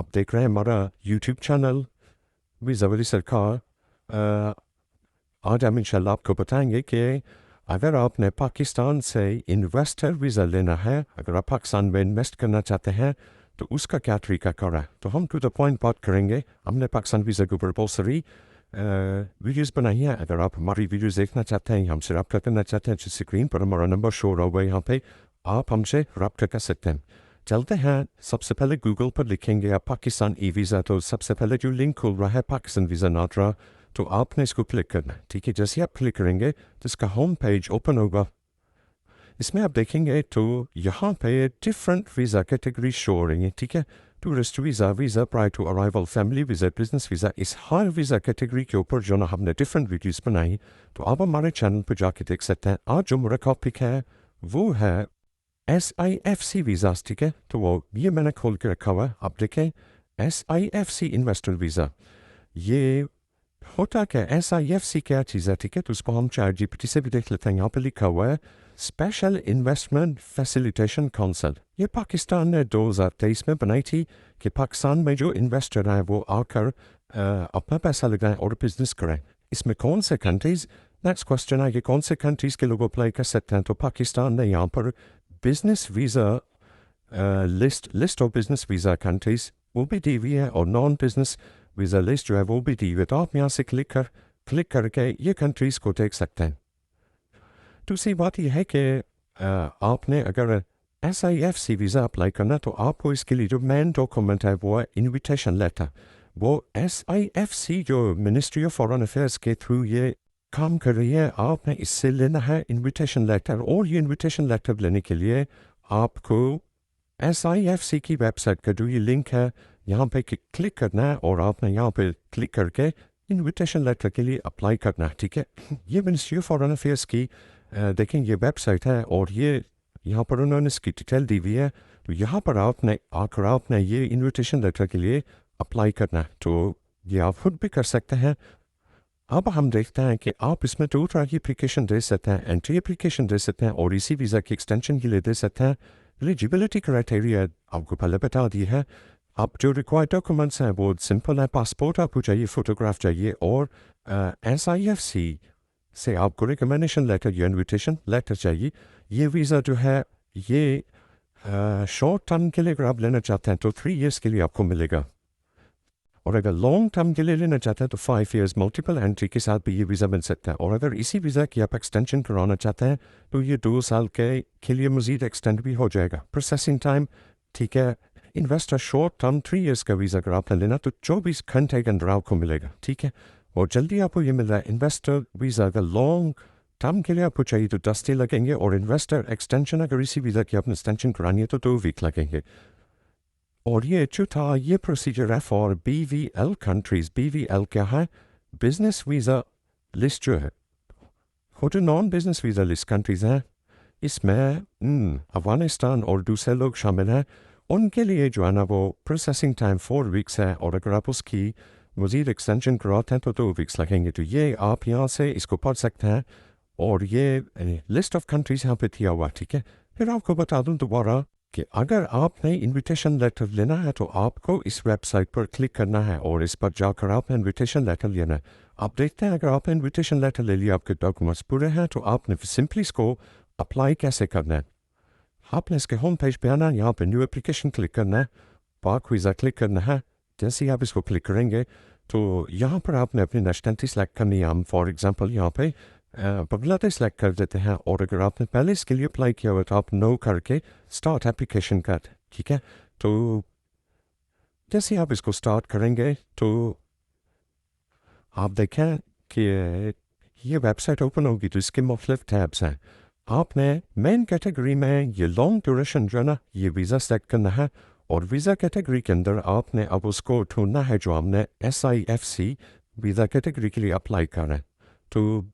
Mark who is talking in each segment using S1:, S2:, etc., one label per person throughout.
S1: आप देख रहे हैं हमारा यूट्यूब चैनल वीज़ा वाली सरकार। आज हम इंशाल्लाह आपको बताएंगे कि अगर आपने पाकिस्तान से इन्वेस्टर वीज़ा लेना है, अगर आप पाकिस्तान में इन्वेस्ट करना चाहते हैं तो उसका क्या तरीका कर रहा है। तो हम टू द पॉइंट बात करेंगे। हमने पाकिस्तान वीज़ा के ऊपर बहुत सारी वीडियोज़ बनाई हैं। अगर आप हमारी वीडियोज़ देखना चाहते हैं, हमसे रब्ता करना चाहते हैं, तो स्क्रीन पर हमारा नंबर शो हो रहा है, यहाँ पे आप हमसे रब्ता कर सकते हैं। चलते हैं। सबसे पहले गूगल पर लिखेंगे आप पाकिस्तान ई वीज़ा, तो सबसे पहले जो लिंक खुल रहा है पाकिस्तान वीज़ा नादरा, तो आपने इसको क्लिक करना है। ठीक है, जैसे आप क्लिक करेंगे तो इसका होम पेज ओपन होगा। इसमें आप देखेंगे तो यहाँ पे डिफरेंट वीज़ा कैटेगरी शो हो रही हैं। ठीक है, tourist visa, visa prior to arrival, family visa, business visa. इस हर वीज़ा कैटेगरी के ऊपर जो ना हमने डिफरेंट वीडियोज़ बनाई, तो आप हमारे चैनल पर जाके देख सकते हैं। आज जो मेरा टॉपिक है वो है SIFC वीज़ास। ठीक है, तो वो ये मैंने खोल के रखा हुआ है, आप देखें SIFC इन्वेस्टर वीज़ा। ये होता क्या SIFC क्या चीज़ है? ठीक है, तो उसको हम ChatGPT से भी देख लेते हैं। यहाँ पे लिखा हुआ है स्पेशल इन्वेस्टमेंट फैसिलिटेशन काउंसिल। ये पाकिस्तान ने 2023 में बनाई थी कि पाकिस्तान में जो इन्वेस्टर हैं वो आकर अपना पैसा लगाएं और बिजनेस करें। इसमें कौन से कंट्रीज़, नेक्स्ट क्वेश्चन है कि कौन से कंट्रीज़ के लोग अप्लाई कर सकते हैं। तो पाकिस्तान ने यहाँ पर business visa list of business visa countries वो भी दी हुई है, और नॉन बिजनेस वीज़ा लिस्ट जो है वो भी दी हुई है। तो आप यहाँ से क्लिक करके ये कंट्रीज़ को देख सकते हैं। दूसरी बात यह है कि आपने अगर SIFC वीज़ा अप्लाई करना, तो आपको इसके लिए जो मेन डॉक्यूमेंट है वो है इन्विटेशन लेटर। वो SIFC जो मिनिस्ट्री ऑफ फॉरेन अफेयर्स के थ्रू ये काम कर रही है, आपने इससे लेना है इन्विटेशन लेटर। और ये इन्विटेशन लेटर लेने के लिए आपको SIFC की वेबसाइट का जो ये लिंक है यहाँ पे क्लिक करना है, और आपने यहाँ पे क्लिक करके इन्विटेशन लेटर के लिए अप्लाई करना है। ठीक है, ये मिनिस्ट्री ऑफ फॉरेन अफेयर्स की देखें ये वेबसाइट है, और ये यहाँ पर उन्होंने इसकी डिटेल दी हुई है। तो यहाँ पर आपने ये इन्विटेशन लेटर के लिए अप्लाई करना है, तो ये आप खुद भी कर सकते हैं। अब हम देखते हैं कि आप इसमें दो तरह की एप्लीकेशन दे सकते हैं। एंट्री एप्लीकेशन दे सकते हैं और इसी वीज़ा की एक्सटेंशन के लिए दे सकते हैं। एलिजिबिलिटी क्राइटेरिया आपको पहले बता दी है। आप जो रिक्वायर्ड डॉक्यूमेंट्स हैं वो सिंपल है, पासपोर्ट आपको चाहिए, फ़ोटोग्राफ चाहिए, और SIFC से आपको रिकमेंडेशन लेटर या इन्विटेशन लेटर चाहिए। ये वीज़ा जो है ये शॉर्ट टर्म के लिए अगर आप लेना चाहते हैं तो 3 ईयर्स के लिए आपको मिलेगा, और अगर लॉन्ग टर्म के लिए लेना चाहते हैं तो 5 ईयर्स मल्टीपल एंट्री के साथ भी ये वीज़ा मिल सकता है। और अगर इसी वीज़ा की आप एक्सटेंशन कराना चाहते हैं तो ये 2 साल के लिए मज़ीद एक्सटेंड भी हो जाएगा। प्रोसेसिंग टाइम, ठीक है, इन्वेस्टर शॉर्ट टर्म 3 ईयर्स का वीज़ा अगर आपने लेना तो 24 घंटे के अंदर आपको मिलेगा। ठीक है, और जल्दी आपको ये मिल रहा है। इन्वेस्टर वीज़ा अगर लॉन्ग टर्म के लिए आपको चाहिए तो 10 दिन लगेंगे, और इन्वेस्टर एक्सटेंशन अगर इसी वीज़ा की आपने एक्सटेंशन करानी है तो 2 वीक लगेंगे। और ये चौथा ये प्रोसीजर है फॉर BVL कंट्रीज़। BVL क्या है? बिजनेस वीज़ा लिस्ट जो है, वो जो non business visa list countries हैं इसमें अफगानिस्तान और दूसरे लोग शामिल हैं। उनके लिए जो है ना वो प्रोसेसिंग टाइम 4 वीक्स है, और अगर आप उसकी मज़ीद एक्सटेंशन कराते हैं तो 2 वीक्स लगेंगे। तो ये आप यहाँ से इसको पढ़ सकते हैं, और ये लिस्ट ऑफ कंट्रीज़ यहाँ पे दिया हुआ। ठीक है, फिर आपको बता दूँ दोबारा कि अगर आपने इन्विटेशन लेटर लेना है तो आपको इस वेबसाइट पर क्लिक करना है, और इस पर जाकर आपने इन्विटेशन लेटर लेना है। आप देखते हैं अगर आपने इन्विटेशन लेटर ले लिया, आपके डॉक्यूमेंट्स पूरे हैं, तो आपने सिंपली इसको अप्लाई कैसे करना है। आपने इसके होम पेज पे आना है, यहाँ पे न्यू एप्लीकेशन क्लिक करना है, पाक वीज़ा क्लिक करना है। जैसे ही आप इसको क्लिक करेंगे तो यहाँ पर आपने अपनी नेशनलिटी सेलेक्ट करनी है। हम फॉर एग्जांपल यहाँ पे बांग्लादेश सेलेक्ट कर देते हैं, और अगर आपने पहले इसके लिए अप्लाई किया हुआ तो आप नो करके स्टार्ट एप्लीकेशन कर। ठीक है, तो जैसे आप इसको स्टार्ट करेंगे तो आप देखें कि ये वेबसाइट ओपन होगी, तो इसके मुख्तलिफ टैब्स हैं। आपने मेन कैटेगरी में ये लॉन्ग ड्यूरेशन जो है ना ये वीज़ा सेलेक्ट करना है, और वीज़ा कैटेगरी के अंदर आपने अब उसको ढूंढना है जो हमने SIFC वीज़ा कैटेगरी के लिए अप्लाई कर रहे हैं। तो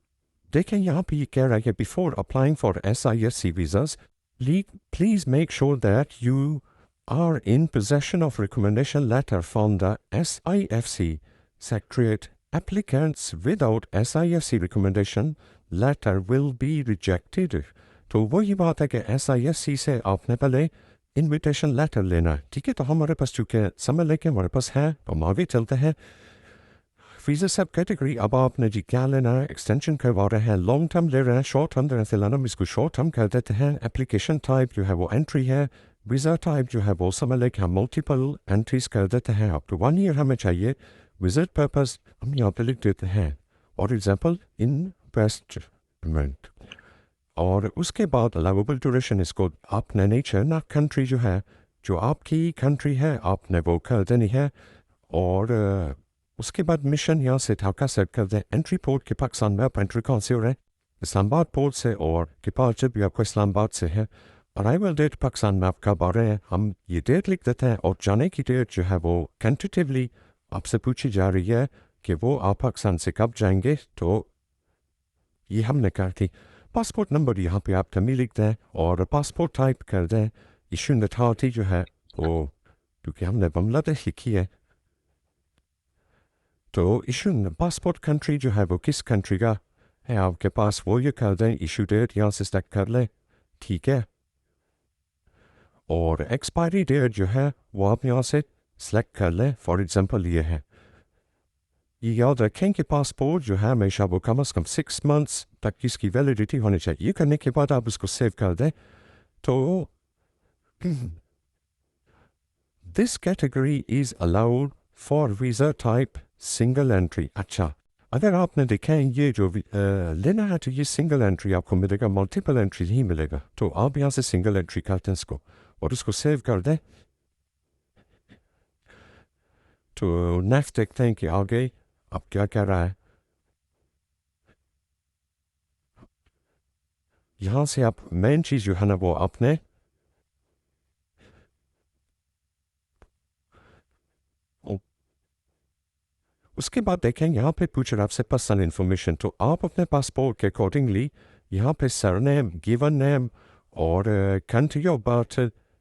S1: देखें यहाँ पे ये कह रहा है कि before applying for SIFC visas please make sure that you are in possession of recommendation letter from the SIFC Secretariat. Applicants without SIFC recommendation letter will be rejected. तो वही बात है कि SIFC से आपने पहले इनविटेशन लेटर लेना, ठीक है। तो हमारे पास चूँकि समय लेके हमारे पास है, तो हम आगे चलते हैं। वीज़ा सब कैटेगरी, अब आपने जी क्या लेना है, एक्सटेंशन करवा रहे हैं, लॉन्ग टर्म ले रहे हैं, शॉर्ट टर्म ले रहे हैं, हम इसको शॉर्ट टर्म कर देते हैं। एप्लीकेशन टाइप जो है वो एंट्री है, वीज़ा टाइप जो है वो समय लेके हम मल्टीपल एंट्रीज कर देते हैं। अप टू 1 ईयर हमें चाहिए। विजिट पर्पस हम यहाँ पे लिख देते हैं, फॉर एग्जाम्पल इन्वेस्टमेंट। और उसके बाद अलाउेबल ड्यूरेशन, इसको आपने नेचर ना कंट्री जो है, जो आपकी कंट्री है आपने वो कर देनी है। और उसके बाद मिशन यहाँ से ढाका सेट कर दें। एंट्री पोर्ट के पाकिस्तान में आप एंट्री कौन से हो रहे हैं, इस्लामाबाद पोर्ट से, और डिपार्चर भी आपको इस्लामाबाद से है। अराइवल डेट पाकिस्तान में आप कब आ रहे हैं, हम ये डेट लिख देते हैं। और जाने की डेट जो है वो टेंटेटिवली आपसे पूछी जा रही है कि वो आप पाकिस्तान से कब जाएंगे, तो ये हमने कहा थी। पासपोर्ट नंबर यहाँ पे आप तमी लिख दें और पासपोर्ट टाइप कर दें। इशू नथॉरिटी जो है वो, क्योंकि हमने बांग्लादेश लिखी है, तो इशू पासपोर्ट कंट्री जो है वो किस कंट्री का है आपके पास, वो ये कर दें। इशू डेट यहाँ से सेलेक्ट कर लें, ठीक है। और एक्सपायरी डेट जो है वो आप यहाँ से सेलेक्ट कर लें। फॉर एग्जांपल ये है, ये याद रखें कि पासपोर्ट जो है हमेशा वो कम से कम 6 मंथ्स तक इसकी वैलिडिटी होनी चाहिए। ये करने के बाद आप उसको सेव कर दें। तो this category is allowed for visa type single entry. अच्छा, अगर आपने देखा है ये जो लेना है तो ये सिंगल एंट्री आपको मिलेगा, मल्टीपल एंट्री नहीं मिलेगा। तो आप यहाँ से सिंगल एंट्री करते हैं इसको और उसको सेव कर दें। तो नेक्स्ट देखते हैं कि आगे अब क्या कह रहा है। यहाँ से आप मेन चीज़ जो है ना वो आपने उसके बाद देखें यहाँ पे पूछ रहा आपसे पर्सनल इन्फॉर्मेशन। तो आप अपने पासपोर्ट के अकॉर्डिंगली यहाँ पे सरनेम, गिवन नेम और कंट्री ऑफ बर्थ,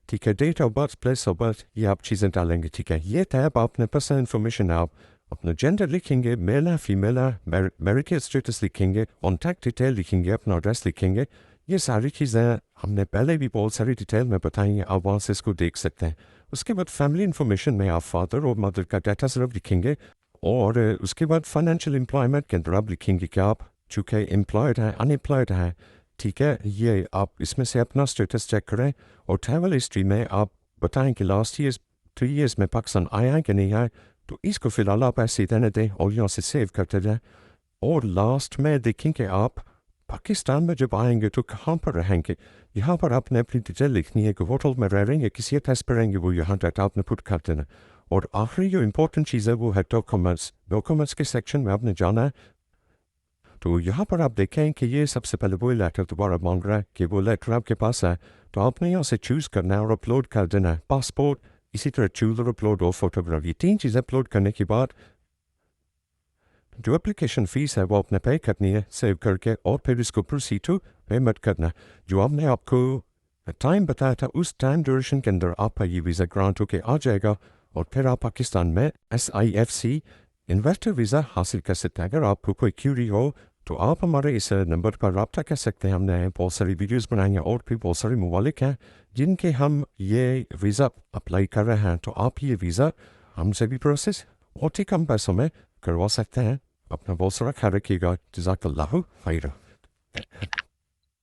S1: ठीक है, date of birth, place of birth, ये आप चीज़ें डालेंगे, ठीक है। ये टैब आपने पर्सनल इन्फॉर्मेशन, आप अपना जेंडर लिखेंगे, मेल है फीमेल है, मैरिटल स्टेटस लिखेंगे, कॉन्टैक्ट डिटेल लिखेंगे, अपना एड्रेस लिखेंगे। ये सारी चीज़ें हमने पहले भी बहुत सारी डिटेल में बताई हैं, आप वहाँ से इसको देख सकते हैं। उसके बाद फैमिली इन्फॉर्मेशन में आप फादर और मदर का डाटा सिर्फ लिखेंगे। और उसके बाद फाइनेंशियल एम्प्लॉयमेंट के अंदर आप लिखेंगे कि आप चूँकि एम्प्लॉयड हैं, अनएम्प्लॉयड हैं, ठीक है। ये आप इसमें से अपना स्टेटस चेक करें। और ट्रैवल हिस्ट्री में आप बताएं कि लास्ट ईयर 3 ईयर्स में पाकिस्तान आया है कि नहीं आए। तो इसको फिलहाल आप ऐसे ही रहने दें और यहाँ से सेव करते जाएँ। और लास्ट में देखें कि आप पाकिस्तान में जब आएंगे तो कहाँ पर रहेंगे। यहाँ पर आपने अपनी डिटेल लिखनी है कि होटल में रह रहे हैं, किसी टेस्ट पर रहेंगे, वो यहाँ डाटा आपने पुट कर देना। और आखिरी जो इम्पोर्टेंट चीज़ है वो है डॉक्यूमेंट्स। डॉक्यूमेंट्स के सेक्शन में आपने जाना है। तो यहाँ पर आप देखें कि ये सबसे पहले वो लेटर दोबारा मांग रहा है कि वो लेटर आपके पास है। तो आपने यहाँ से चूज़ करना है और अपलोड कर देना है। पासपोर्ट, इसी तरह चूज़ और अपलोड और फोटोग्राफ, ये 3 चीज़ें अपलोड करने के बाद जो एप्लीकेशन फ़ीस है वो आपने पे करनी है, सेव करके, और फिर इसको प्रोसीड टू पेमेंट करना। जो आपने आपको टाइम बताया था उस टाइम ड्यूरेशन के अंदर आपका ये वीज़ा ग्रांट होके आ जाएगा। और फिर आप पाकिस्तान में SIFC इन्वेस्टर वीज़ा हासिल कर सकते हैं। अगर आपको कोई क्यूरी हो तो आप हमारे इस नंबर पर रब्ता कर सकते हैं। हमने बहुत सारी वीडियोस बनाई हैं और भी बहुत सारे ममालिक हैं जिनके हम ये वीज़ा अप्लाई कर रहे हैं। तो आप ये वीज़ा हमसे भी प्रोसेस बहुत ही कम पैसों में करवा सकते हैं। अपना बहुत सारा ख्याल रखिएगा। जज़ाकल्लाहु खैर।